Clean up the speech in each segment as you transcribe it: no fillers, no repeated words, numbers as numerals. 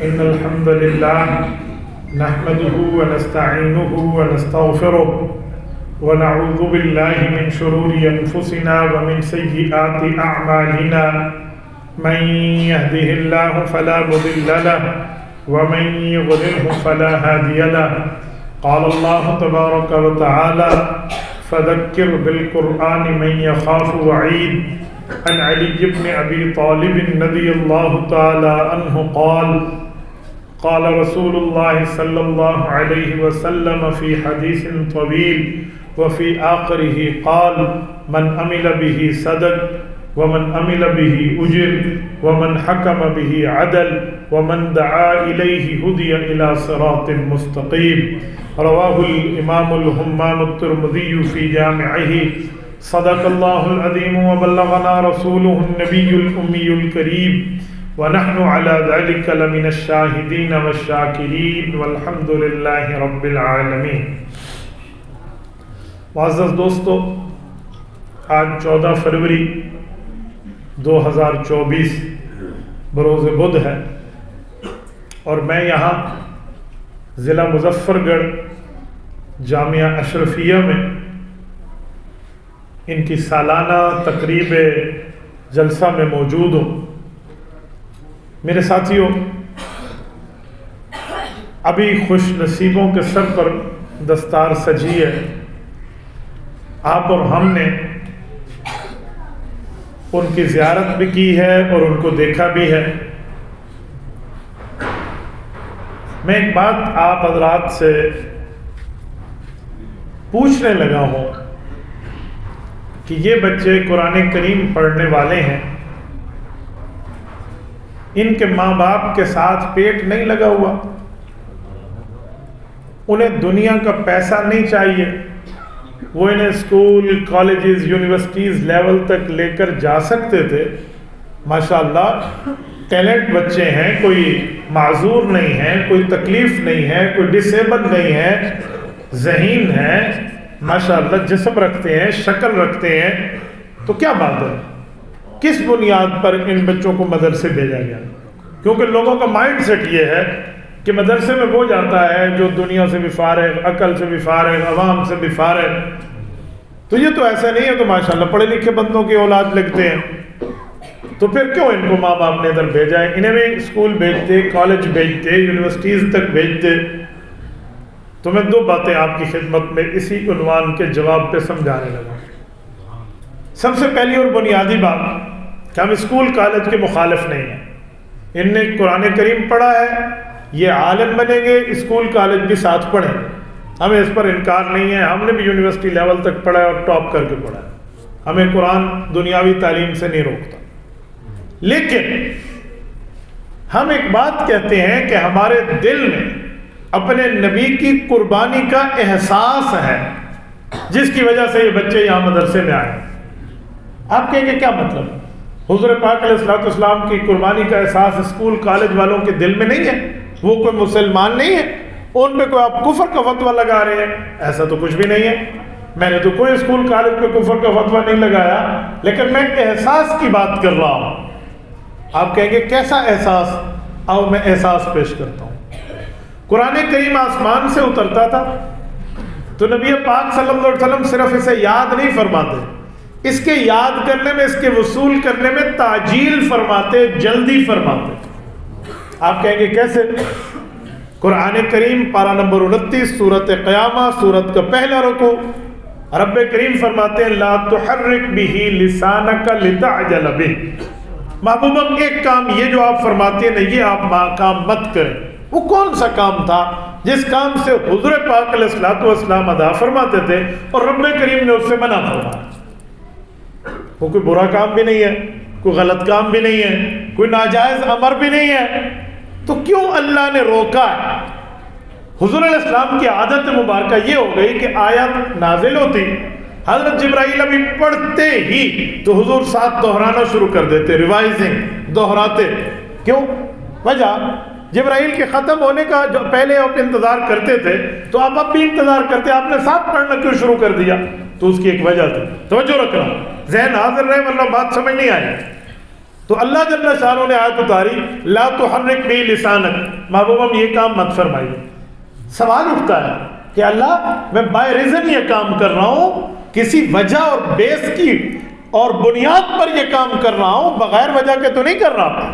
إن الحمد لله نحمده ونستعينه ونستغفره ونعوذ بالله من شرور أنفسنا ومن سيئات أعمالنا من يهده الله فلا مضل له ومن يضلله فلا هادي له قال الله تبارك وتعالى فذكر بالقرآن من يخاف وعيد عن علي بن أبي طالب رضي الله تعالى عنه قال رسول الله صلى الله عليه وسلم في حديث طويل وفي آخره قال من عمل به صدق ومن عمل به أجر ومن حكم به عدل ومن دعا إليه هدي إلى صراط مستقيم رواه الإمام الهمام الترمذي في جامعه صدق الله العظيم وبلغنا رسوله النبي الأمي الكريم ونحن على ذلك لمن الشاهدين والشاكرين والحمد لله رب العالمين. معزز دوستو، آج 14 فروری 2024 بروز بدھ ہے اور میں یہاں ضلع مظفر گڑھ جامعہ اشرفیہ میں ان کی سالانہ تقریب جلسہ میں موجود ہوں. میرے ساتھیوں، ابھی خوش نصیبوں کے سر پر دستار سجی ہے. آپ اور ہم نے ان کی زیارت بھی کی ہے اور ان کو دیکھا بھی ہے. میں ایک بات آپ حضرات سے پوچھنے لگا ہوں کہ یہ بچے قرآن کریم پڑھنے والے ہیں، ان کے ماں باپ کے ساتھ پیٹ نہیں لگا ہوا، انہیں دنیا کا پیسہ نہیں چاہیے، وہ انہیں اسکول، کالجز، یونیورسٹیز لیول تک لے کر جا سکتے تھے. ماشاءاللہ ٹیلنٹ بچے ہیں، کوئی معذور نہیں ہے، کوئی تکلیف نہیں ہے، کوئی ڈسیبل نہیں ہے، ذہین ہے، ماشاءاللہ جسم رکھتے ہیں، شکل رکھتے ہیں. تو کیا بات ہے، کس بنیاد پر ان بچوں کو مدرسے بھیجا گیا؟ کیونکہ لوگوں کا مائنڈ سیٹ یہ ہے کہ مدرسے میں وہ جاتا ہے جو دنیا سے بھی فارغ، عقل سے بھی فارغ، عوام سے بھی فارغ. تو یہ تو ایسا نہیں ہے، تو ماشاءاللہ پڑھے لکھے بندوں کی اولاد لگتے ہیں. تو پھر کیوں ان کو ماں باپ نے ادھر بھیجا ہے؟ انہیں بھی اسکول بھیجتے، کالج بھیجتے، یونیورسٹیز تک بھیجتے. تو میں دو باتیں آپ کی خدمت میں اسی عنوان کے جواب پہ سمجھانے لگا. سب سے پہلی اور بنیادی بات کہ ہم اسکول کالج کے مخالف نہیں ہیں. ان نے قرآن کریم پڑھا ہے، یہ عالم بنیں گے، اسکول کالج بھی ساتھ پڑھیں، ہمیں اس پر انکار نہیں ہے. ہم نے بھی یونیورسٹی لیول تک پڑھا ہے اور ٹاپ کر کے پڑھا ہے. ہمیں قرآن دنیاوی تعلیم سے نہیں روکتا. لیکن ہم ایک بات کہتے ہیں کہ ہمارے دل میں اپنے نبی کی قربانی کا احساس ہے، جس کی وجہ سے یہ بچے یہاں مدرسے میں آئے. آپ کہیں گے کیا مطلب؟ حضور پاک علیہ الصلوۃ والسلام کی قربانی کا احساس اسکول کالج والوں کے دل میں نہیں ہے؟ وہ کوئی مسلمان نہیں ہے؟ ان پہ کوئی آپ کفر کا فتویٰ لگا رہے ہیں؟ ایسا تو کچھ بھی نہیں ہے. میں نے تو کوئی اسکول کالج پہ کفر کا فتویٰ نہیں لگایا، لیکن میں احساس کی بات کر رہا ہوں. آپ کہیں گے کیسا احساس؟ آؤ میں احساس پیش کرتا ہوں. قرآن کریم آسمان سے اترتا تھا تو نبی پاک صلی اللہ علیہ وسلم صرف اسے یاد نہیں فرماتے، اس کے یاد کرنے میں، اس کے وصول کرنے میں تعجیل فرماتے، جلدی فرماتے. آپ کہیں گے کیسے؟ قرآن کریم پارہ نمبر 29 سورۃ قیامہ، سورت کا پہلا رکوع، رب کریم فرماتے ہیں لا تحرک بہ لسانک لتعجل بہ. محبوبم ایک کام یہ جو آپ فرماتے ہیں نا، یہ آپ کام مت کریں. وہ کون سا کام تھا جس کام سے حضور پاک علیہ الصلوۃ والسلام ادا فرماتے تھے اور رب کریم نے اس سے منع فرمایا؟ وہ کوئی برا کام بھی نہیں ہے، کوئی غلط کام بھی نہیں ہے، کوئی ناجائز امر بھی نہیں ہے. تو کیوں اللہ نے روکا ہے؟ حضور علیہ السلام کی عادت مبارکہ یہ ہو گئی کہ آیت نازل ہوتی، حضرت جبرائیل ابھی پڑھتے ہی تو حضور ساتھ دہرانا شروع کر دیتے، ریوائزنگ، دہراتے. کیوں؟ وجہ جبرائیل کے ختم ہونے کا جو پہلے آپ انتظار کرتے تھے تو آپ اب بھی انتظار کرتے، آپ نے ساتھ پڑھنا کیوں شروع کر دیا؟ تو اس کی ایک وجہ تھی. توجہ رکھنا، ذہن حاضر رہے ورنہ بات سمجھ نہیں آئی. تو اللہ جل شانہ نے آیت اتاری لا تحرک بہ لسانک، محبوب ہم یہ کام مت فرمائیے۔ سوال اٹھتا ہے کہ اللہ میں بائی ریزن یہ کام کر رہا ہوں، کسی وجہ اور بیس کی اور بنیاد پر یہ کام کر رہا ہوں، بغیر وجہ کے تو نہیں کر رہا۔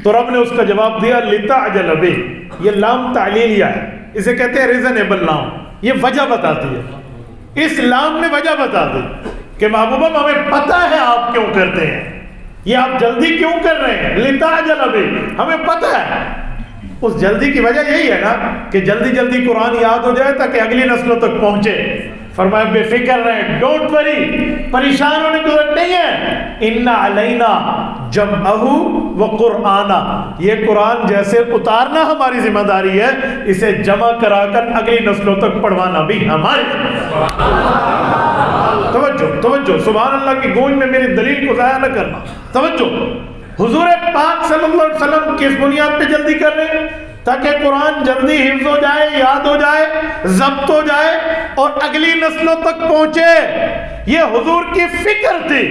تو رب نے اس کا جواب دیا لتعجل بہ، یہ لام تعلیلیہ ہے، اسے کہتے ہیں ریزنیبل لام، یہ وجہ بتاتی ہے۔ اس لام نے وجہ بتا دی کہ محبوبہ ہمیں پتہ ہے آپ کیوں کرتے ہیں، یہ آپ جلدی کیوں کر رہے ہیں، لتعجل بہ، ہمیں پتہ ہے۔ اس جلدی کی وجہ یہی ہے نا کہ جلدی جلدی قرآن یاد ہو جائے تاکہ اگلی نسلوں تک پہنچے۔ فرمایا بے فکر رہیں، ڈونٹ وری، پریشان ہونے کی ضرورت نہیں ہے۔ ان علینا جمعہ و قرآنہ، یہ قرآن جیسے اتارنا ہماری ذمہ داری ہے، اسے جمع کرا کر اگلی نسلوں تک پڑھوانا بھی ہماری ذمہ داری۔ توجہ، سبحان اللہ کی گونج میں میری دلیل کو ضائع نہ کرنا۔ توجہ، حضور پاک صلی اللہ علیہ وسلم کس بنیاد پہ جلدی کر رہے ہیں؟ تاکہ قرآن جلدی حفظ ہو جائے، یاد ہو جائے، ضبط ہو جائے اور اگلی نسلوں تک پہنچے۔ یہ حضور کی فکر تھی،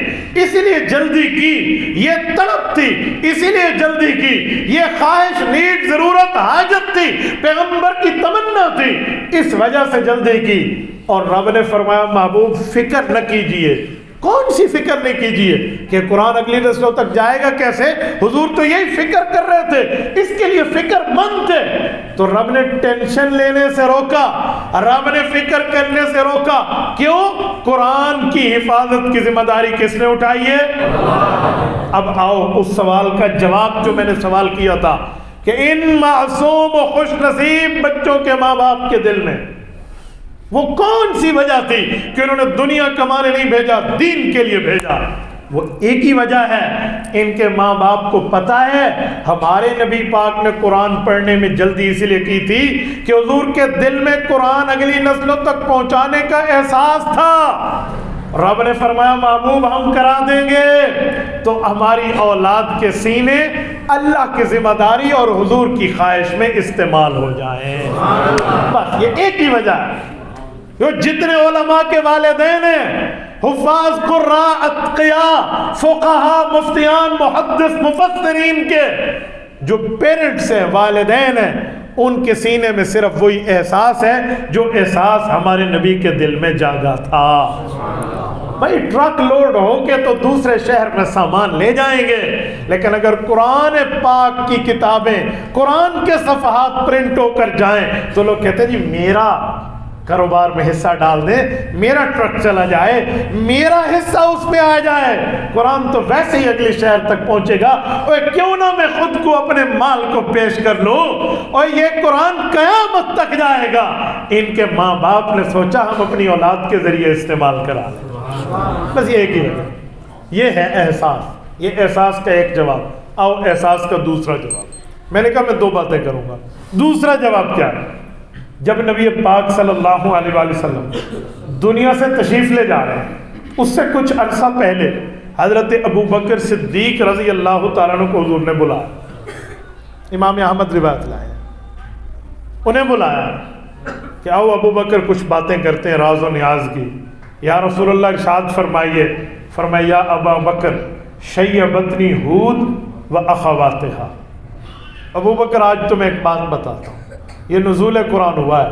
اسی لیے جلدی کی، یہ طلب تھی اسی لیے جلدی کی، یہ خواہش، نیڈ، ضرورت، حاجت تھی، پیغمبر کی تمنا تھی، اس وجہ سے جلدی کی۔ اور رب نے فرمایا محبوب فکر نہ کیجئے۔ کون سی فکر نہیں کیجئے کہ قرآن اگلی نسلوں تک جائے گا کیسے؟ حضور تو یہی فکر کر رہے تھے، اس کے لیے فکر مند تھے۔ تو رب نے ٹینشن لینے سے روکا، رب نے فکر کرنے سے روکا۔ کیوں؟ قرآن کی حفاظت کی ذمہ داری کس نے اٹھائی ہے؟ اب آؤ اس سوال کا جواب جو میں نے سوال کیا تھا کہ ان معصوم و خوش نصیب بچوں کے ماں باپ کے دل میں وہ کون سی وجہ تھی کہ انہوں نے دنیا کمانے نہیں بھیجا، دین کے لیے بھیجا؟ وہ ایک ہی وجہ ہے، ان کے ماں باپ کو پتا ہے ہمارے نبی پاک نے قرآن پڑھنے میں جلدی اسی لیے کی تھی کہ حضور کے دل میں قرآن اگلی نسلوں تک پہنچانے کا احساس تھا۔ رب نے فرمایا محبوب ہم کرا دیں گے تو ہماری اولاد کے سینے اللہ کی ذمہ داری اور حضور کی خواہش میں استعمال ہو جائیں۔ بس یہ ایک ہی وجہ ہے۔ جو جتنے علماء کے والدین ہیں، حفاظ، قراء، اتقیاء، فقہاء، مفتیان، محدث، مفسرین کے جو پیرنٹس ہیں، والدین ہیں، ان کے سینے میں صرف وہی احساس ہے جو احساس ہمارے نبی کے دل میں جاگا تھا۔ بھائی ٹرک لوڈ ہو کے تو دوسرے شہر میں سامان لے جائیں گے، لیکن اگر قرآن پاک کی کتابیں، قرآن کے صفحات پرنٹ ہو کر جائیں تو لوگ کہتے ہیں جی میرا کاروبار میں حصہ ڈال دیں، میرا ٹرک چلا جائے، میرا حصہ اس میں آ جائے، قرآن تو ویسے ہی اگلی شہر تک پہنچے گا۔ اور کیوں نہ میں خود کو، اپنے مال کو پیش کر لوں، اور یہ قرآن قیامت تک جائے گا۔ ان کے ماں باپ نے سوچا ہم اپنی اولاد کے ذریعے استعمال کرا لیں۔ بس یہ ایک ہی ہے، یہ ہے احساس۔ یہ احساس کا ایک جواب۔ آؤ احساس کا دوسرا جواب۔ میں نے کہا میں دو باتیں کروں گا۔ دوسرا جواب کیا ہے؟ جب نبی پاک صلی اللہ علیہ وآلہ وسلم دنیا سے تشریف لے جا رہے ہیں، اس سے کچھ عرصہ پہلے حضرت ابو بکر صدیق رضی اللہ تعالیٰ عنہ کو حضور نے بلایا۔ امام احمد روایت لائے، انہیں بلایا کہ آؤ ابو بکر کچھ باتیں کرتے ہیں راز و نیاز کی۔ یا رسول اللہ ارشاد فرمائیے۔ فرمایا یا ابا بکر شیبتنی ہود و اخواتہا۔ ابو بکر آج تمہیں ایک بات بتاتا ہوں، یہ نزول قرآن ہوا ہے،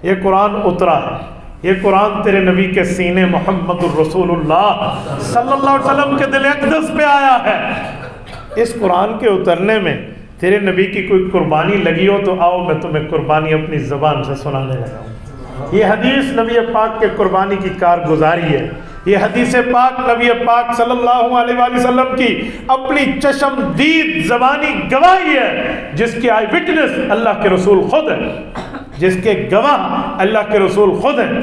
یہ قرآن اترا ہے، یہ قرآن تیرے نبی کے سینے محمد الرسول اللہ صلی اللہ علیہ وسلم کے دل اقدس پہ آیا ہے۔ اس قرآن کے اترنے میں تیرے نبی کی کوئی قربانی لگی ہو تو آؤ میں تمہیں قربانی اپنی زبان سے سنانے لگا ہوں۔ یہ حدیث نبی پاک کے قربانی کی کارگزاری ہے۔ یہ حدیث پاک نبی پاک صلی اللہ علیہ وآلہ وسلم کی اپنی چشم دید زبانی گواہی ہے، جس کی آئی وٹنس اللہ کے رسول خود ہے، جس کے گواہ اللہ کے رسول خود ہیں۔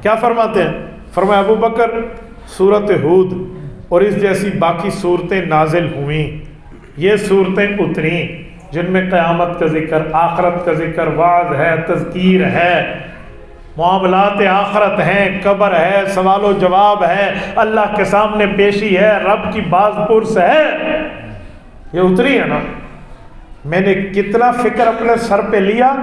کیا فرماتے ہیں؟ فرمایا ابو بکر سورۃ ہود اور اس جیسی باقی صورتیں نازل ہوئیں، یہ صورتیں اتریں جن میں قیامت کا ذکر، آخرت کا ذکر، وعظ ہے، تذکیر ہے، معاملات آخرت ہیں، قبر ہے، سوال و جواب ہے، اللہ کے سامنے پیشی ہے، رب کی باز پرس ہے، یہ اتری ہے نا۔ میں نے کتنا فکر اپنے سر پہ لیا۔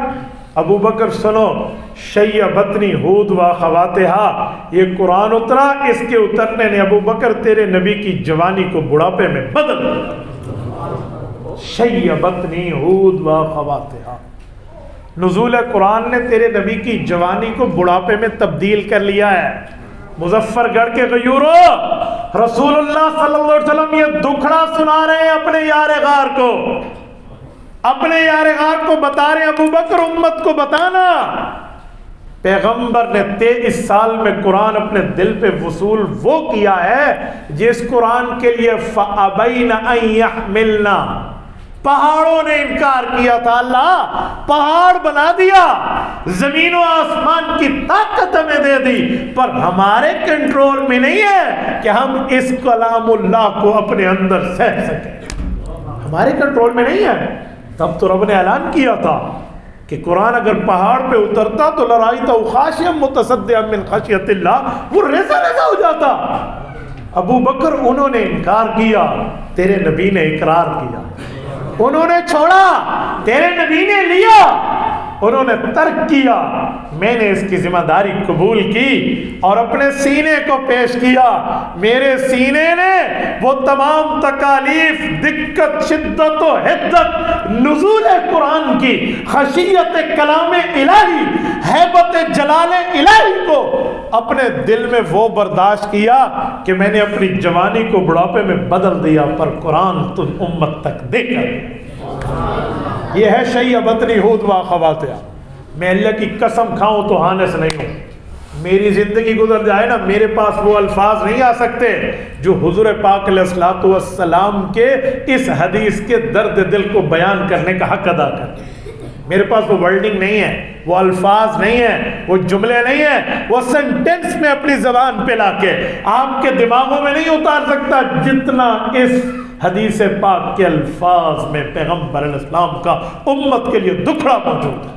ابو بکر سنو، شیبتنی ہود و اخواتہا، یہ قرآن اترا، اس کے اترنے نے ابو بکر تیرے نبی کی جوانی کو بڑھاپے میں بدل دیا۔ شیبتنی ہود و اخواتہا، نزول قرآن نے تیرے نبی کی جوانی کو بڑھاپے میں تبدیل کر لیا ہے۔ مظفر گڑھ کے غیورو، رسول اللہ صلی اللہ علیہ وسلم یہ دکھڑا سنا رہے ہیں اپنے یار غار کو، اپنے یار غار کو بتا رہے ہیں ابو بکر امت کو بتانا، پیغمبر نے 23 سال میں قرآن اپنے دل پہ وصول وہ کیا ہے جس قرآن کے لیے فَأَبَيْنَ أَن يَحْمِلْنَا، پہاڑوں نے انکار کیا تھا، اللہ پہاڑ بنا دیا، زمین و آسمان کی طاقت ہمیں دے دی، پر ہمارے کنٹرول میں نہیں ہے کہ ہم اس کلام اللہ کو اپنے اندر سہ سکیں، ہمارے کنٹرول میں نہیں ہے۔ تب تو رب نے اعلان کیا تھا کہ قرآن اگر پہاڑ پہ اترتا تو لرأیتہ خاشعا متصدعا من خشیۃ اللہ، وہ ریزہ ریزہ ہو جاتا۔ ابو بکر انہوں نے انکار کیا، تیرے نبی نے اقرار کیا، انہوں نے چھوڑا، تیرے نبی نے لیا، انہوں نے ترک کیا، میں نے اس کی ذمہ داری قبول کی اور اپنے سینے کو پیش کیا۔ میرے سینے نے وہ تمام تکالیف، دقت، شدت و حدت نزول قرآن کی، خشیت کلام الہی، ہیبت جلال الہی کو اپنے دل میں وہ برداشت کیا کہ میں نے اپنی جوانی کو بڑھاپے میں بدل دیا، پر قرآن تم امت تک دے کر۔ یہ ہے شیبتنی ہود و اخواتہا۔ میں اللہ کی قسم کھاؤں تو ہانس نہیں ہوں، میری زندگی گزر جائے نا، میرے پاس وہ الفاظ نہیں آ سکتے جو حضور پاک علیہ الصلوۃ والسلام کے اس حدیث کے درد دل کو بیان کرنے کا حق ادا کرتے۔ میرے پاس وہ ورڈنگ نہیں ہے، وہ الفاظ نہیں ہے، وہ جملے نہیں ہیں، وہ سینٹنس میں اپنی زبان پہ لا کے آپ کے دماغوں میں نہیں اتار سکتا جتنا اس حدیث پاک کے الفاظ میں پیغمبر علیہ السلام کا امت کے لیے دکھڑا موجود ہے۔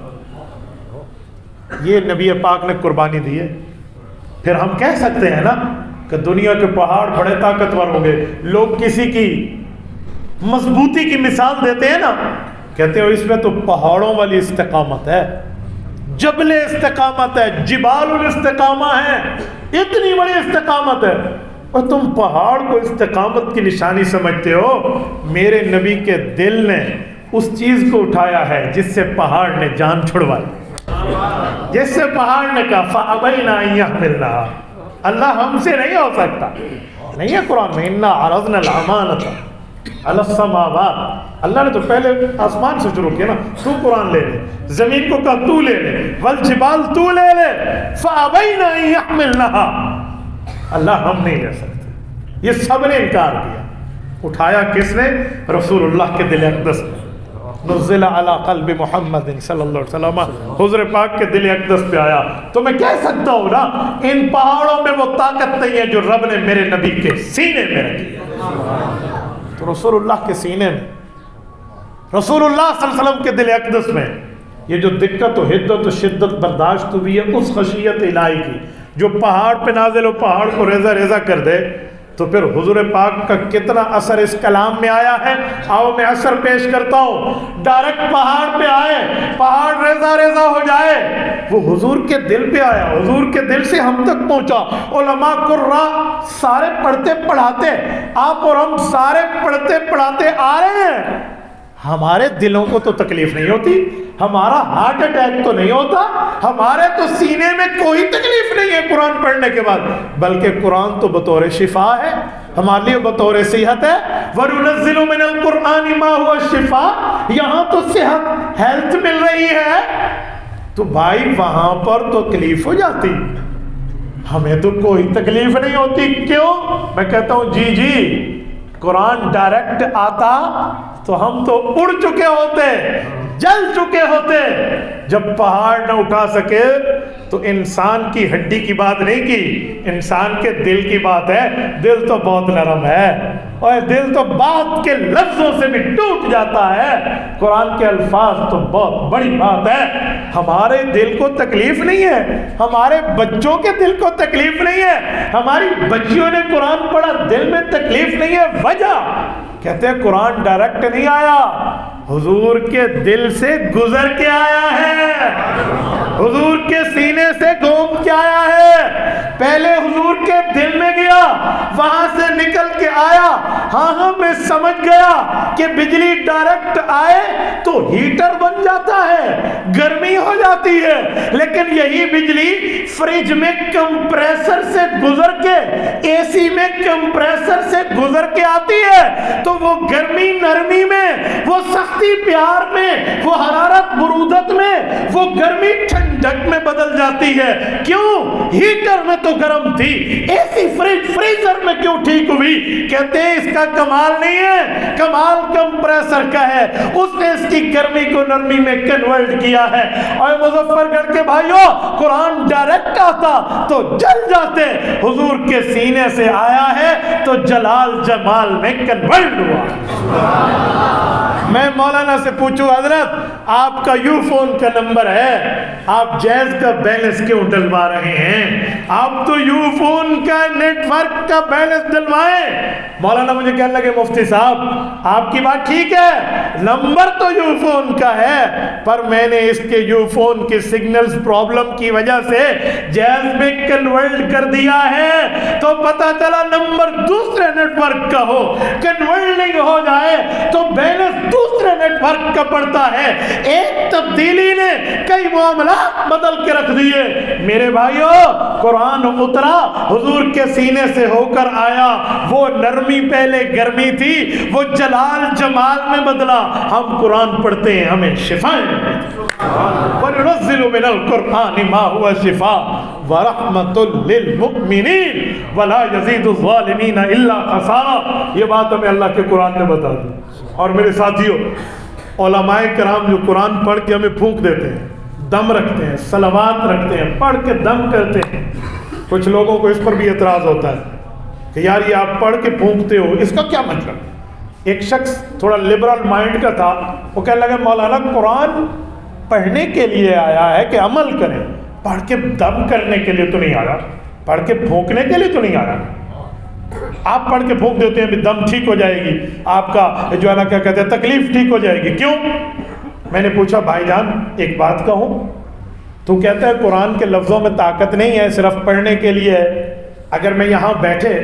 یہ نبی پاک نے قربانی دی ہے۔ پھر ہم کہہ سکتے ہیں نا کہ دنیا کے پہاڑ بڑے طاقتور ہوں گے، لوگ کسی کی مضبوطی کی مثال دیتے ہیں نا، کہتے ہیں اس میں تو پہاڑوں والی استقامت ہے، جبل استقامت ہے، جبال الاستقامہ ہے، اتنی بڑی استقامت ہے، اور تم پہاڑ کو استقامت کی نشانی سمجھتے ہو۔ میرے نبی کے دل نے اس چیز کو اٹھایا ہے جس سے پہاڑ نے جان چھڑوائی، جس سے پہاڑ نے کہا فَأَبَيْنَ أَن يَحْمِلْنَهَا، اللہ ہم سے نہیں ہو سکتا، نہیں ہے قرآن میں اِنَّا عَرَضْنَا الْأَمَانَةَ عَلَى السَّمَاوَاتِ، اللہ نے تو پہلے آسمان سے شروع کیا نا، تو قرآن لے لے، زمین کو کہا تو لے لے، وَالْجِبَالَ تو لے لے، فَأَبَيْنَ أَن يَحْمِلْنَهَا، اللہ ہم نہیں لے سکتے۔ یہ سب نے انکار کیا، اٹھایا کس نے؟ رسول اللہ کے دل اقدس میں، نزل علی قلب محمد صلی اللہ علیہ وسلم، حضور پاک کے دل اقدس پہ آیا۔ تو میں کہہ سکتا ہوں نا ان پہاڑوں میں وہ طاقت نہیں ہے جو رب نے میرے نبی کے سینے میں رکھی ہے۔ تو رسول اللہ کے سینے میں، رسول اللہ صلی اللہ علیہ وسلم کے دل اقدس میں یہ جو دقت و حدت و شدت برداشت ہوئی ہے اس خشیت الہی کی جو پہاڑ پہ نازل ہو، پہاڑ کو ریزہ ریزہ کر دے، تو پھر حضور پاک کا کتنا اثر اس کلام میں آیا ہے۔ آؤ میں اثر پیش کرتا ہوں۔ ڈائریکٹ پہاڑ پہ آئے، پہاڑ ریزہ ریزہ ہو جائے، وہ حضور کے دل پہ آیا، حضور کے دل سے ہم تک پہنچا۔ علماء قراء سارے پڑھتے پڑھاتے، آپ اور ہم سارے پڑھتے پڑھاتے آ رہے ہیں، ہمارے دلوں کو تو تکلیف نہیں ہوتی، ہمارا ہارٹ اٹیک تو نہیں ہوتا، ہمارے تو سینے میں کوئی تکلیف نہیں ہے قرآن پڑھنے کے بعد، بلکہ قرآن تو بطور شفا ہے، ہمارے لیے بطور صحت ہے۔ وَنُنَزِّلُ مِنَ الْقُرْآنِ مَا هُوَ الشِّفَاء، یہاں تو صحت، ہیلتھ مل رہی ہے، تو بھائی وہاں پر تو تکلیف ہو جاتی، ہمیں تو کوئی تکلیف نہیں ہوتی۔ کیوں؟ میں کہتا ہوں جی قرآن ڈائریکٹ آتا تو ہم تو اڑ چکے ہوتے، جل چکے ہوتے۔ جب پہاڑ نہ اٹھا سکے تو انسان کی ہڈی کی بات نہیں کی، انسان کے دل کی بات ہے۔ دل تو بہت نرم ہے، اور دل تو بات کے لفظوں سے بھی ٹوٹ جاتا ہے، قرآن کے الفاظ تو بہت بڑی بات ہے۔ ہمارے دل کو تکلیف نہیں ہے، ہمارے بچوں کے دل کو تکلیف نہیں ہے، ہماری بچیوں نے قرآن پڑھا دل میں تکلیف نہیں ہے۔ وجہ کہتے ہیں قرآن ڈائریکٹ نہیں آیا، حضور کے دل سے گزر کے آیا ہے، حضور کے سینے سے گھوم کے آیا ہے۔ پہلے حضور کے دل میں گیا، لیا, وہاں سے نکل کے آیا, ہاں میں سمجھ گیا کہ بجلی ڈائریکٹ آئے تو ہیٹر بن جاتا ہے, گرمی ہو جاتی ہے, لیکن یہی بجلی فریج میں کمپریسر سے گزر کے, اے سی میں کمپریسر سے گزر کے آتی ہے, تو وہ گرمی نرمی میں, وہ سختی پیار میں, وہ حرارت برودت میں, وہ گرمی ٹھنڈک میں بدل جاتی ہے. کیوں؟ ہیٹر میں تو گرم تھی, اے سی فریزر میں کیوں ٹھیک ہوئی؟ کہتے ہیں اس کا کمال نہیں ہے, کمال کمپریسر کا ہے, اس نے اس کی گرمی کو نرمی میں کنورٹ کیا ہے. اور مظفر گڑھ کے بھائیوں, قرآن ڈائریکٹ آتا تو جل جاتے, حضور کے سینے سے آیا ہے تو جلال جمال میں کنورٹ ہوا. میں مولانا سے پوچھوں, حضرت آپ کا یو فون کا نمبر ہے, آپ جیز کا بیلنس کیوں ڈلوا رہے ہیں؟ آپ تو یو فون کا نیٹ ورک کا بیلنس ڈلوائیں. مولانا مجھے کہنے لگے, مفتی صاحب آپ کی بات ٹھیک ہے, نمبر تو یو فون کا ہے, پر میں نے اس کے یو فون کی سگنلز پرابلم کی وجہ سے جیز میں کنورٹ کر دیا ہے, تو پتہ چلا نمبر دوسرے نیٹ ورک کا ہو, کنورٹنگ ہو جائے تو بیلنس دوسرے نیٹ ورک کا پڑتا ہے. ایک تبدیلی نے کئی معاملات بدل کے رکھ دیے. میرے بھائیو, قرآن اترا, حضور کے سینے سے ہو کر آیا, وہ نرمی پہلے گرمی تھی, وہ جلال جمال میں بدلا. ہم قرآن پڑھتے ہیں, ہمیں شفائیں وَنُنَزِّلُ مِنَ الْقُرْآنِ مَا هُوَ شِفَاءٌ وَرَحْمَةٌ لِّلْمُؤْمِنِينَ وَلَا يَزِيدُ الظَّالِمِينَ إِلَّا خَسَارًا. یہ بات ہمیں اللہ کے قرآن نے بتا دی. اور میرے ساتھیوں, علماء کرام جو قرآن پڑھ کے ہمیں پھونک دیتے ہیں, دم رکھتے ہیں, صلوات رکھتے ہیں, پڑھ کے دم کرتے ہیں, کچھ لوگوں کو اس پر بھی اعتراض ہوتا ہے کہ یار یہ آپ پڑھ کے پھونکتے ہو, اس کا کیا مطلب؟ ایک شخص تھوڑا لبرل مائنڈ کا تھا, وہ کہنے لگا مولانا قرآن پڑھنے کے لیے آیا ہے کہ عمل کریں, پڑھ کے دم کرنے کے لیے تو نہیں آیا, پڑھ کے پھونکنے کے لیے تو نہیں آیا. آپ پڑھ کے پھونک دیتے ہیں بھی دم ٹھیک ہو جائے گی, آپ کا جو ہے نا کیا کہتے ہیں تکلیف ٹھیک ہو جائے گی, کیوں؟ میں نے پوچھا بھائی جان ایک بات کہوں, تو کہتا ہے قرآن کے لفظوں میں طاقت نہیں ہے, صرف پڑھنے کے لیے ہے. اگر میں یہاں بیٹھے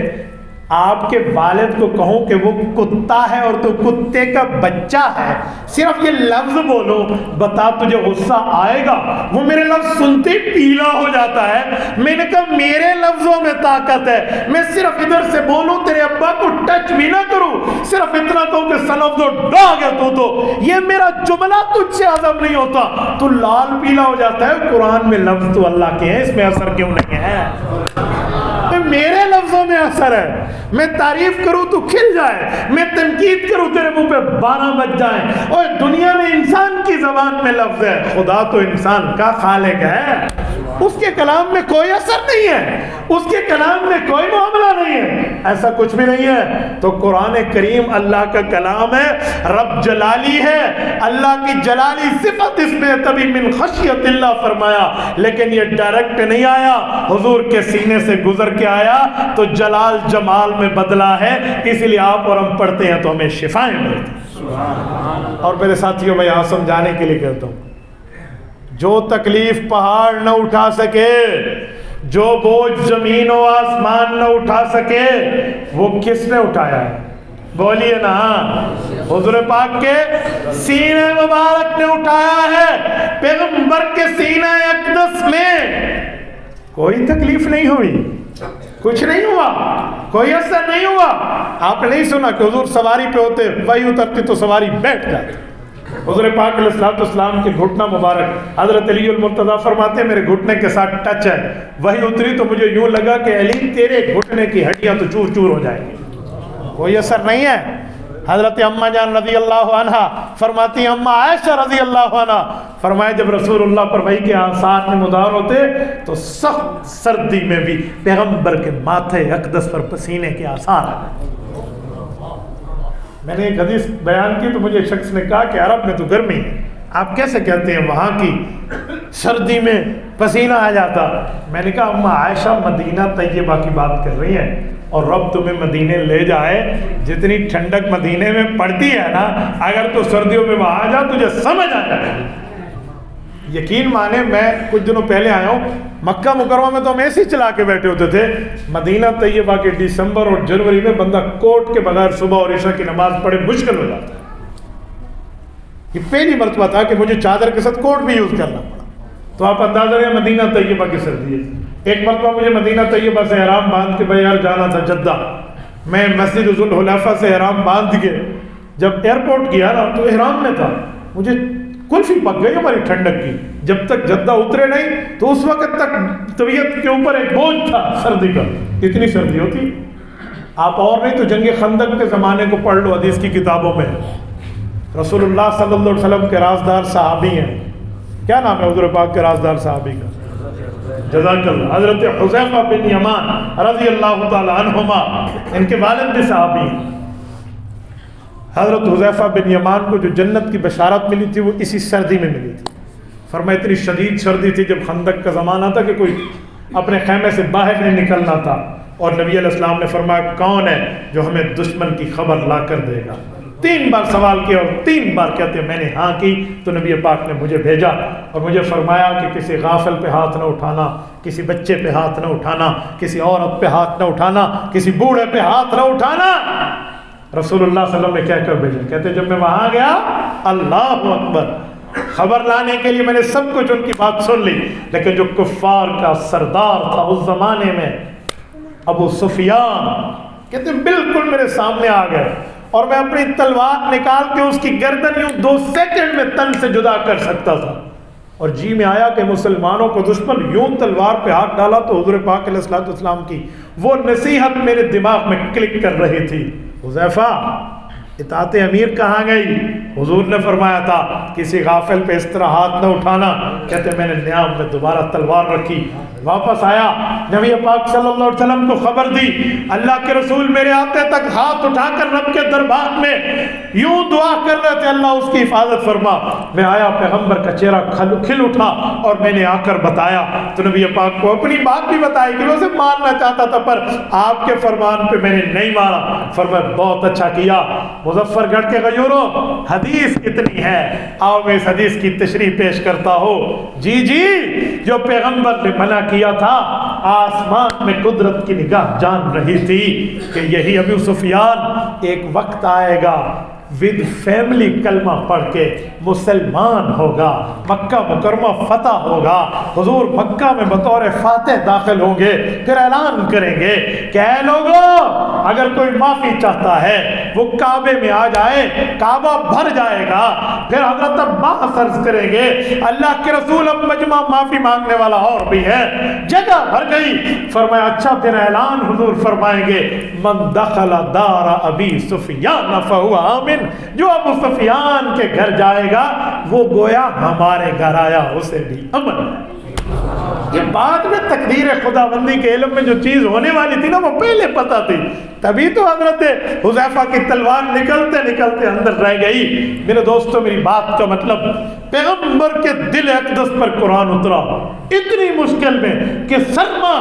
آپ کے والد کو کہوں کہ وہ کتا ہے اور تو کتے کا بچہ ہے, صرف یہ لفظ بولو, بتا تجھے غصہ آئے گا؟ وہ میرے لفظ سنتے ہی پیلا ہو جاتا ہے. میں نے کہا میرے لفظوں میں طاقت ہے, میں صرف ادھر سے بولوں, تیرے ابا کو ٹچ بھی نہ کروں, صرف اتنا کہوں کہ son of the dog ہے تو یہ میرا جملہ تجھ سے ہضم نہیں ہوتا, تو لال پیلا ہو جاتا ہے. قرآن میں لفظ تو اللہ کے ہیں, اس میں اثر کیوں نہیں ہے؟ میرے لفظوں میں اثر ہے, میں تعریف کروں تو کھل جائے, میں تنقید کروں تیرے منہ پہ 12 بج جائیں. اور دنیا میں انسان کی زبان میں لفظ ہے, خدا تو انسان کا خالق ہے, اس کے کلام میں کوئی اثر نہیں ہے, اس کے کلام میں کوئی معاملہ نہیں ہے, ایسا کچھ بھی نہیں ہے. تو قرآن کریم اللہ کا کلام ہے, رب جلالی ہے, اللہ کی جلالی صفت اس میں, تبھی من خشیت اللہ فرمایا, لیکن یہ ڈائریکٹ نہیں آیا, حضور کے سینے سے گزر کے آیا تو جلال جمال میں بدلا ہے. اسی لیے آپ اور ہم پڑھتے ہیں تو ہمیں شفائیں ملتی ہیں. اور میرے ساتھیوں میں یہاں سمجھانے کے لیے کہتا ہوں, جو تکلیف پہاڑ نہ اٹھا سکے, جو بوجھ زمین و آسمان نہ اٹھا سکے, وہ کس نے اٹھایا ہے؟ بولیے نا, حضور پاک کے سینے مبارک نے اٹھایا ہے. پیغمبر کے سینہ اقدس میں کوئی تکلیف نہیں ہوئی, کچھ نہیں ہوا, کوئی اثر نہیں ہوا. آپ نے نہیں سنا کہ حضور سواری پہ ہوتے, وہی اترتی تو سواری بیٹھ جاتی. حضور پاک علیہ الصلوۃ والسلام کے گھٹنا مبارک, حضرت علی المرتضیٰ فرماتے ہیں میرے گھٹنے کے ساتھ ٹچ ہے, وہی اتری تو مجھے یوں لگا کہ علی تیرے گھٹنے کی ہڈیاں تو چور چور ہو جائیں گی, کوئی اثر نہیں ہے. حضرت اماں جان رضی اللہ عنہ فرماتی ہیں, اماں عائشہ رضی اللہ عنہ فرمائے جب رسول اللہ پر وحی کے آثار نمودار ہوتے تو سخت سردی میں بھی پیغمبر کے ماتھے اقدس پر پسینے کے آثار آئے. میں نے ایک حدیث بیان کی تو مجھے ایک شخص نے کہا کہ عرب میں تو گرمی ہے, آپ کیسے کہتے ہیں وہاں کی سردی میں پسینہ آ جاتا؟ میں نے کہا اماں عائشہ مدینہ طیبہ کی بات کر رہی ہیں, اور رب تمہیں مدینے لے جائے, جتنی ٹھنڈک مدینے میں پڑتی ہے نا, اگر تو سردیوں میں وہاں آ جا تجھے سمجھ آ جائے. یقین مانے میں کچھ دنوں پہلے آیا ہوں، مکہ مکرمہ میں تو ہم ایسے ہی چلا کے بیٹھے ہوتے تھے، مدینہ طیبہ کے دسمبر اور جنوری میں بندہ کوٹ کے بغیر صبح اور عشاء کی نماز پڑھے مشکل ہو جاتا ہے۔ یہ پہلی مرتبہ تھا کہ مجھے چادر کے ساتھ کوٹ بھی یوز کرنا پڑا، تو آپ اندازہ لیں مدینہ طیبہ کی سردی ہے۔ ایک مرتبہ مجھے مدینہ طیبہ سے احرام باندھ کے بھائی یار جانا تھا جدہ، میں مسجد ذوالحلیفہ سے احرام باندھ کے جب ایئرپورٹ گیا نا تو احرام میں تھا، مجھے کلفی پک گئی ہماری ٹھنڈک کی، جب تک جدہ اترے نہیں تو اس وقت تک طبیعت کے اوپر ایک بوجھ تھا سردی کا، اتنی سردی ہوتی۔ آپ اور نہیں تو جنگ خندق کے زمانے کو پڑھ لو، حدیث کی کتابوں میں رسول اللہ صلی اللہ علیہ وسلم کے رازدار صحابی ہیں، کیا نام ہے حضور پاک کے رازدار صحابی کا؟ جزاک اللہ، حضرت حذیفہ بن یمان رضی اللہ تعالی عنہما، ان کے والد بھی صحابی ہیں۔ حضرت حذیفہ بن یمان کو جو جنت کی بشارت ملی تھی وہ اسی سردی میں ملی تھی۔ فرمایا اتنی شدید سردی تھی جب خندق کا زمانہ تھا کہ کوئی اپنے خیمے سے باہر نہیں نکلنا تھا، اور نبی علیہ السلام نے فرمایا کون ہے جو ہمیں دشمن کی خبر لا کر دے گا؟ 3 بار سوال کیا اور 3 بار کہتے ہیں میں نے ہاں کی، تو نبی پاک نے مجھے بھیجا اور مجھے فرمایا کہ کسی غافل پہ ہاتھ نہ اٹھانا، کسی بچے پہ ہاتھ نہ اٹھانا، کسی عورت پہ ہاتھ نہ اٹھانا، کسی بوڑھے پہ ہاتھ نہ اٹھانا۔ رسول اللہ صلی اللہ علیہ وسلم نے کہہ کر بھیجا، کہتے جب میں وہاں گیا اللہ اکبر، خبر لانے کے لیے میں نے سب کچھ ان کی بات سن لی، لیکن جو کفار کا سردار تھا اس زمانے میں ابو سفیان، کہتے بالکل میرے سامنے آ گئے اور میں اپنی تلوار نکال کے اس کی گردن یوں 2 سیکنڈ میں تن سے جدا کر سکتا تھا، اور جی میں آیا کہ مسلمانوں کو دشمن یوں تلوار پہ ہاتھ ڈالا تو حضور پاک علیہ الصلوۃ والسلام کی وہ نصیحت میرے دماغ میں کلک کر رہی تھی، حذیفہ اطاعت امیر کہاں گئی؟ حضور نے فرمایا تھا کسی غافل پہ اس طرح ہاتھ نہ اٹھانا، کہتے میں نے نیام میں دوبارہ تلوار رکھی، واپس آیا، نبی پاک صلی اللہ علیہ وسلم کو خبر دی، اللہ کے رسول میرے آتے تک ہاتھ اٹھا کر رب کے دربار میں یوں دعا کر رہے تھے اللہ اس کی حفاظت فرما۔ میں آیا، پیغمبر کا چہرہ کھل اٹھا اور میں نے آ کر بتایا تو نبی پاک کو اپنی بات بھی بتائی کہ میں اسے مارنا چاہتا تھا پر آپ کے فرمان پہ میں نے نہیں مارا۔ فرمایا بہت اچھا کیا، مظفر گڑھ کے غیوروں حدیث کتنی ہے، آؤ میں اس حدیث کی تشریح پیش کرتا ہوں۔ جی جو پیغمبر نے منع کیا تھا، آسمان میں قدرت کی نگاہ جان رہی تھی کہ یہی ابو سفیان ایک وقت آئے گا ود فیملی کلمہ پڑھ کے مسلمان ہوگا، مکہ مکرمہ فتح ہوگا، حضور مکہ میں بطور فاتح داخل ہوں گے، پھر اعلان کریں گے کہ اے لوگوں اگر کوئی معافی چاہتا ہے وہ کعبے میں آ جائے، کعبہ بھر جائے گا، پھر حضرت عباس عرض کریں گے اللہ کے رسول اب مجمع معافی مانگنے والا اور بھی ہے، جگہ بھر گئی۔ فرمایا اچھا پھر اعلان حضور فرمائیں گے من دخل دار ابی سفیان فہو آمن، جو ابو سفیان کے گھر جائے گا وہ گویا ہمارے گھر آیا، اسے بھی امن ہے۔ یہ بعد میں تقدیر خداوندی کے علم میں جو چیز ہونے والی تھی نا وہ پہلے پتہ تھی، تبھی تو حضرت حذیفہ کی تلوار نکلتے نکلتے اندر رہ گئی۔ میرے دوستو میری بات کا مطلب پیغمبر کے دل اقدس پر قرآن اترا اتنی مشکل میں کہ سرما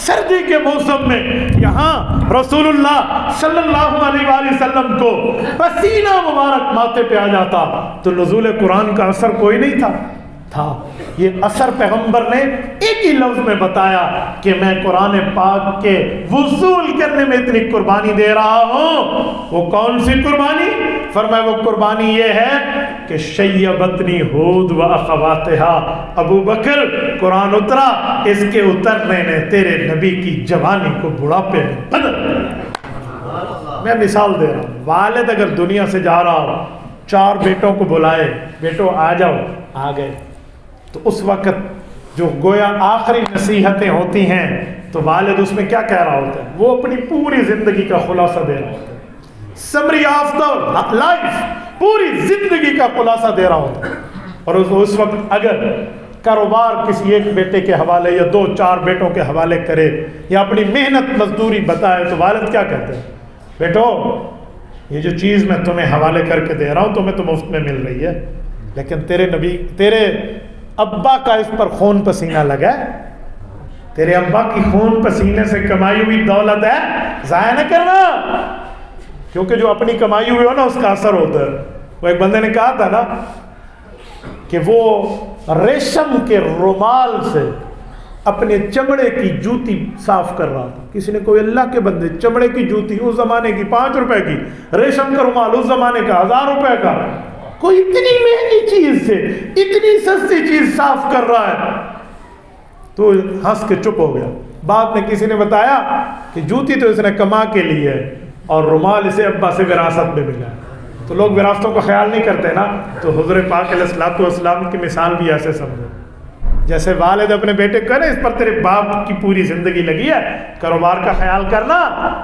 سردی کے موسم میں یہاں رسول اللہ صلی اللہ علیہ وآلہ وسلم کو پسینہ مبارک ماتھے پہ آ جاتا تو نزول قرآن کا اثر کوئی نہیں تھا۔ یہ اثر پیغمبر نے ایک ہی لفظ میں بتایا کہ میں قرآن پاک کے وصول کرنے میں اتنی قربانی دے رہا ہوں۔ وہ کون سی قربانی؟ فرمایا وہ قربانی یہ ہے کہ شیبتنی ہود و اخواتہا، ابو بکر قرآن اترا، اس کے اترنے نے تیرے نبی کی جوانی کو بڑھاپے میں بدل دیا۔ میں مثال دے رہا ہوں، والد اگر دنیا سے جا رہا ہو، 4 بیٹوں کو بلائے، بیٹو آ جاؤ، آ گئے، تو اس وقت جو گویا آخری نصیحتیں ہوتی ہیں تو والد اس میں کیا کہہ رہا ہوتا ہے؟ وہ اپنی پوری زندگی کا خلاصہ دے رہا ہوتا ہے، سمری آف دا لائف، پوری زندگی کا خلاصہ دے رہا ہوتا ہے۔ اور اس وقت اگر کاروبار کسی ایک بیٹے کے حوالے یا 2-4 بیٹوں کے حوالے کرے یا اپنی محنت مزدوری بتائے تو والد کیا کہتے ہیں؟ بیٹو یہ جو چیز میں تمہیں حوالے کر کے دے رہا ہوں تمہیں تو مفت میں مل رہی ہے، لیکن تیرے ابا کا اس پر خون پسینہ لگا ہے، تیرے ابا کی خون پسینے سے کمائی ہوئی دولت ہے، ضائع نہ کرنا، کیونکہ جو اپنی کمائی ہوئی ہو نا اس کا اثر ہوتا ہے۔ وہ ایک بندے نے کہا تھا نا کہ وہ ریشم کے رومال سے اپنے چمڑے کی جوتی صاف کر رہا تھا. کسی نے کوئی اللہ کے بندے چمڑے کی جوتی اس زمانے کی 5 روپے کی, ریشم کا رومال اس زمانے کا 1000 روپے کا, کوئی اتنی مہنگی چیز سے اتنی سستی چیز صاف کر رہا ہے, تو ہنس کے چپ ہو گیا. بعد میں کسی نے بتایا کہ جوتی تو اس نے کما کے لی ہے اور رومال اسے ابا سے وراثت میں ملا ہے. تو لوگ وراثتوں کا خیال نہیں کرتے نا, تو حضور پاک علیہ الصلوۃ والسلام کی مثال بھی ایسے سمجھو. جیسے والد اپنے بیٹے کو کہے اس پر تیرے باپ کی پوری زندگی لگی ہے, کاروبار کا خیال کرنا,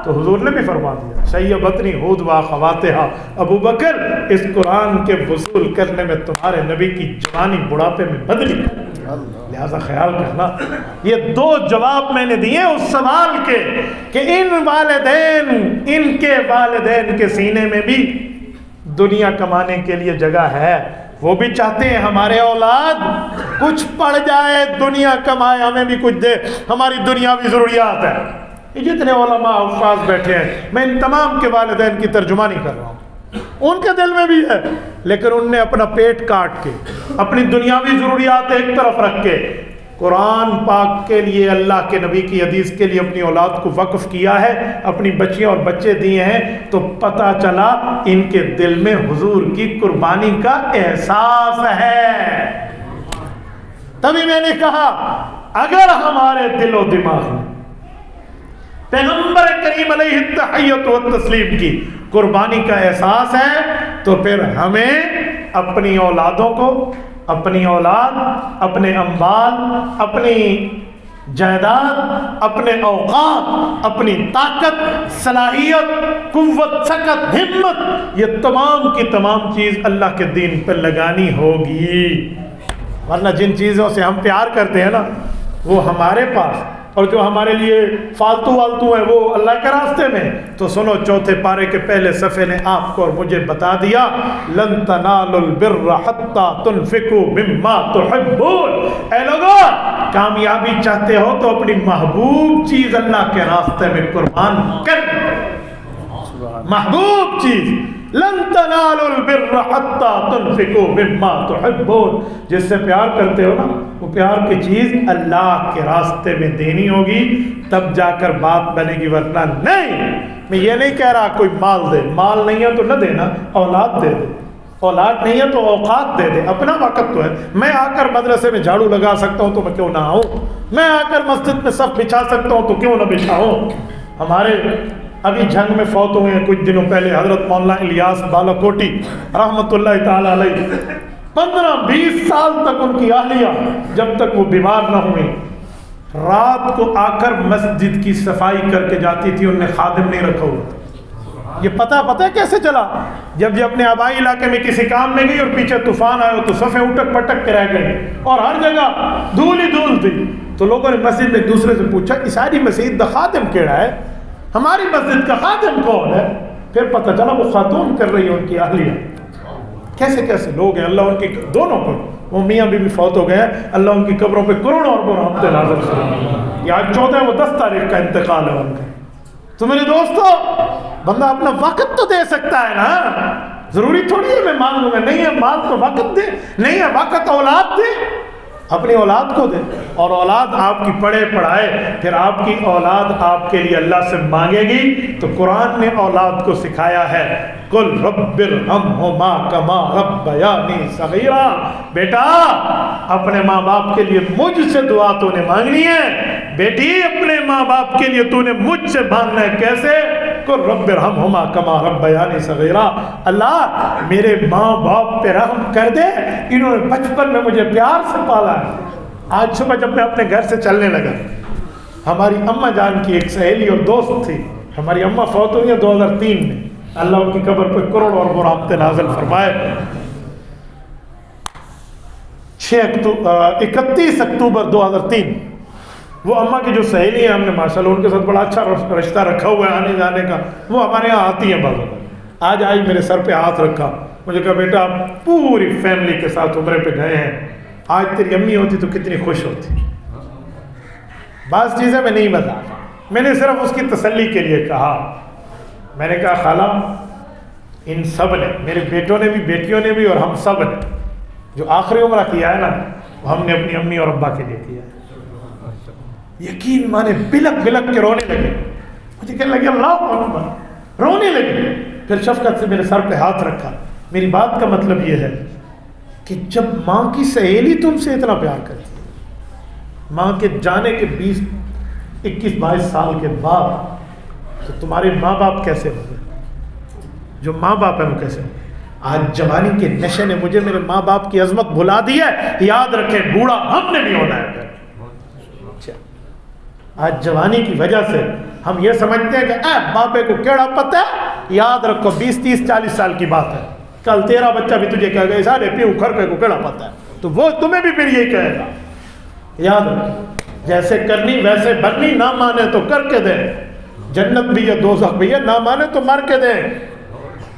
تو حضور نے بھی فرما دیا شیبتنی ہود و خواتہا, ابو بکر اس قرآن کے وصول کرنے میں تمہارے نبی کی جوانی بڑھاپے میں بدلی, لہذا خیال کرنا. یہ 2 جواب میں نے دیے اس سوال کے کہ ان کے والدین کے سینے میں بھی دنیا کمانے کے لیے جگہ ہے, وہ بھی چاہتے ہیں ہمارے اولاد کچھ پڑھ جائے, دنیا کمائے, ہمیں بھی کچھ دے, ہماری دنیاوی ضروریات ہے. یہ جتنے علماء حفاظ بیٹھے ہیں, میں ان تمام کے والدین کی ترجمانی کر رہا ہوں, ان کے دل میں بھی ہے, لیکن ان نے اپنا پیٹ کاٹ کے اپنی دنیاوی ضروریات ایک طرف رکھ کے قرآن پاک کے لیے, اللہ کے نبی کی حدیث کے لیے اپنی اولاد کو وقف کیا ہے, اپنی بچیاں اور بچے دیے ہیں. تو پتہ چلا ان کے دل میں حضور کی قربانی کا احساس ہے. تبھی میں نے کہا اگر ہمارے دل و دماغ میں پیغمبر کریم علیہ التحیۃ والتسلیم کی قربانی کا احساس ہے, تو پھر ہمیں اپنی اولادوں کو, اپنی اولاد, اپنے اموال, اپنی جائیداد, اپنے اوقات, اپنی طاقت, صلاحیت, قوت, سکت, ہمت, یہ تمام کی تمام چیز اللہ کے دین پر لگانی ہوگی. ورنہ جن چیزوں سے ہم پیار کرتے ہیں نا, وہ ہمارے پاس, اور جو ہمارے لیے فالتو والتو ہیں وہ اللہ کے راستے میں. تو سنو, 4 پارے کے پہلے صفحے نے آپ کو اور مجھے بتا دیا لن تنالوا البر حتى تنفقوا مما تحبون. اے لوگو, کامیابی چاہتے ہو تو اپنی محبوب چیز اللہ کے راستے میں قربان کر. محبوب چیز, لن تنالوا البر حتى تنفقوا مما تحبون, جس سے پیار کرتے ہو نا, وہ پیار کی چیز اللہ کے راستے میں دینی ہوگی, تب جا کر بات بنے گی, ورنہ نہیں. میں یہ نہیں کہہ رہا کوئی مال دے, مال نہیں ہے تو نہ دینا, اولاد دے دے, اولاد نہیں ہے تو اوقات دے دے, اپنا وقت تو ہے. میں آ کر مدرسے میں جھاڑو لگا سکتا ہوں تو میں کیوں نہ آؤں, میں آ کر مسجد میں صف بچھا سکتا ہوں تو کیوں نہ بچھاؤں. ہمارے ابھی جنگ میں فوت ہوئے ہیں کچھ دنوں پہلے حضرت مولانا الیاس بالاکوٹی رحمۃ اللہ تعالی علیہ. 15-20 سال تک ان کی اہلیہ جب تک وہ بیمار نہ ہوئی, رات کو آ کر مسجد کی صفائی کر کے جاتی تھی, انہوں نے خادم نہیں رکھا ہوا تھا. یہ پتہ کیسے چلا؟ جب یہ اپنے آبائی علاقے میں کسی کام میں گئی اور پیچھے طوفان آیا تو صفیں اٹک پٹک کے رہ گئی اور ہر جگہ دھول ہی دھول تھی. تو لوگوں نے مسجد میں ایک دوسرے سے پوچھا کہ ساری مسجد دا خادم کیڑا ہے, ہماری مسجد کا خادم کون ہے؟ پھر پتہ چلا وہ خاتون کر رہی ہے ان کی اہلیہ. کیسے کیسے لوگ ہیں, اللہ ان کی دونوں پر, وہ میاں بیوی فوت ہو گئے ہیں, اللہ ان کی قبروں پہ کروڑوں اور رحمتیں نازل کرے. یہ آج 14 و 10 تاریخ کا انتقال ہے ان کا. تو میرے دوستو, بندہ اپنا وقت تو دے سکتا ہے نا, ضروری تھوڑی ہے میں مان لوں گا, نہیں ہے مال تو وقت دے, نہیں ہے وقت اولاد دے, اپنی اولاد کو دے, اور اولاد آپ کی پڑھے پڑھائے, پھر آپ کی اولاد آپ کے لیے اللہ سے مانگے گی. تو قرآن نے اولاد کو سکھایا ہے قل رب ارحمہما کما ربیانی صغیرا, بیٹا اپنے ماں باپ کے لیے مجھ سے دعا تو نے مانگنی ہے, بیٹی اپنے ماں باپ کے لیے تو نے مجھ سے مانگنا ہے. کیسے؟ قل رب ارحمہما کما ربیانی صغیرا, اللہ میرے ماں باپ پہ رحم کر دے, انہوں نے بچپن میں مجھے پیار سے پالا ہے. آج صبح جب میں اپنے گھر سے چلنے لگا, ہماری اماں جان کی ایک سہیلی اور دوست تھی, ہماری اماں فوت ہوئی ہیں 2003 میں, اللہ ان کی قبر پہ کروڑ اور رحمتیں نازل فرمائے. 31 اکتوبر 2003 وہ اماں کی جو سہیلی ہیں, ہم نے ماشاءاللہ ان کے ساتھ بڑا اچھا رشتہ رکھا ہوا ہے آنے جانے کا, وہ ہمارے یہاں آتی ہیں بعض اوقات. آج میرے سر پہ ہاتھ رکھا, مجھے کہا بیٹا آپ پوری فیملی کے ساتھ عمرے پہ گئے ہیں, آج تیری امی ہوتی تو کتنی خوش ہوتی. بعض چیزیں میں نہیں بتا, میں نے صرف اس کی تسلی کے لیے کہا. میں نے کہا خالہ ان سب نے, میرے بیٹوں نے بھی, بیٹیوں نے بھی, اور ہم سب نے جو آخری عمرہ کیا ہے نا, ہم نے اپنی امی اور ابا کے لیے کیا ہے. یقین مانے بلک بلک کے رونے لگے. مجھے کہنے لگے اللہ اکبر, رونے لگے. پھر شفقت سے میرے سر پہ ہاتھ رکھا. میری بات کا مطلب یہ ہے کہ جب ماں کی سہیلی تم سے اتنا پیار کرتی ہے, ماں کے جانے کے 21-22 سال کے بعد, تو تمہارے ماں باپ کیسے ہوں گے؟ جو ماں باپ ہے وہ کیسے ہوں گے؟ آج جوانی کے نشے نے مجھے میرے ماں باپ کی عظمت بھلا دی ہے. یاد رکھیں بوڑھا ہم نے بھی ہونا ہے. آج جوانی کی وجہ سے ہم یہ سمجھتے ہیں کہ باپے کو کیڑا پتہ ہے. یاد رکھو 20-30-40 سال کی بات ہے. کل تیرا بچہ بھی تجھے کہے گا سارے پیو کھر کو کیڑا پتہ ہے, تو وہ تمہیں بھی پھر یہی کہے گا. یاد رکھو جیسے کرنی ویسے بھرنی. نہ مانے تو کر کے دے, جنت بھی ہے دوزخ بھی ہے. نہ مانے تو مر کے دے.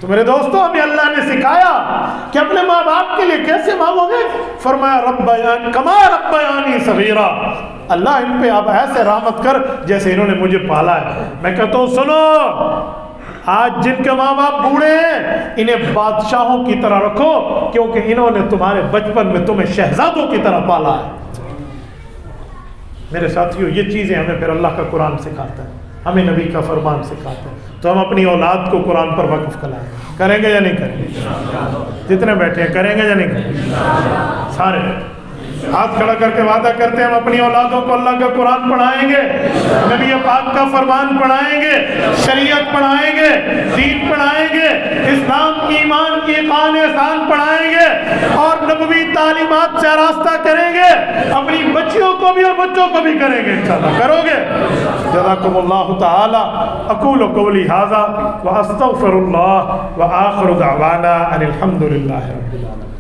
تو میرے دوستو ہمیں اللہ نے سکھایا کہ اپنے ماں باپ کے لیے کیسے مانگو گے. فرمایا ربیان کما ربیانی صغیرا, اللہ ان پہ اب ایسے رحمت کر جیسے انہوں نے مجھے پالا ہے. میں کہتا ہوں سنو, آج جن کے ماں باپ بوڑھے ہیں انہیں بادشاہوں کی طرح رکھو, کیونکہ انہوں نے تمہارے بچپن میں تمہیں شہزادوں کی طرح پالا ہے. میرے ساتھیوں یہ چیزیں ہمیں پھر اللہ کا قرآن سکھاتا ہے, ہمیں نبی کا فرمان سکھاتا ہے. تو ہم اپنی اولاد کو قرآن پر وقف کریں گے یا نہیں کریں گے؟ جتنے بیٹھے ہیں کریں گے یا نہیں کریں گے؟ سارے ہاتھ کھڑا کر کے وعدہ کرتے ہیں ہم اپنی اولادوں کو اللہ کا قرآن پڑھائیں گے, نبی پاک کا فرمان پڑھائیں گے, شریعت پڑھائیں گے, دین پڑھائیں گے, اسلام ایمان ایقان احسان پڑھائیں گے, اور نبوی تعلیمات سے راستہ کریں گے. اپنی بچیوں کو بھی اور بچوں کو بھی کریں گے انشاءاللہ. کرو گے؟ جزاکم اللہ تعالی. اقول قولی ھذا واستغفر اللہ وآخر دعوانا ان الحمد للہ رب العالمین.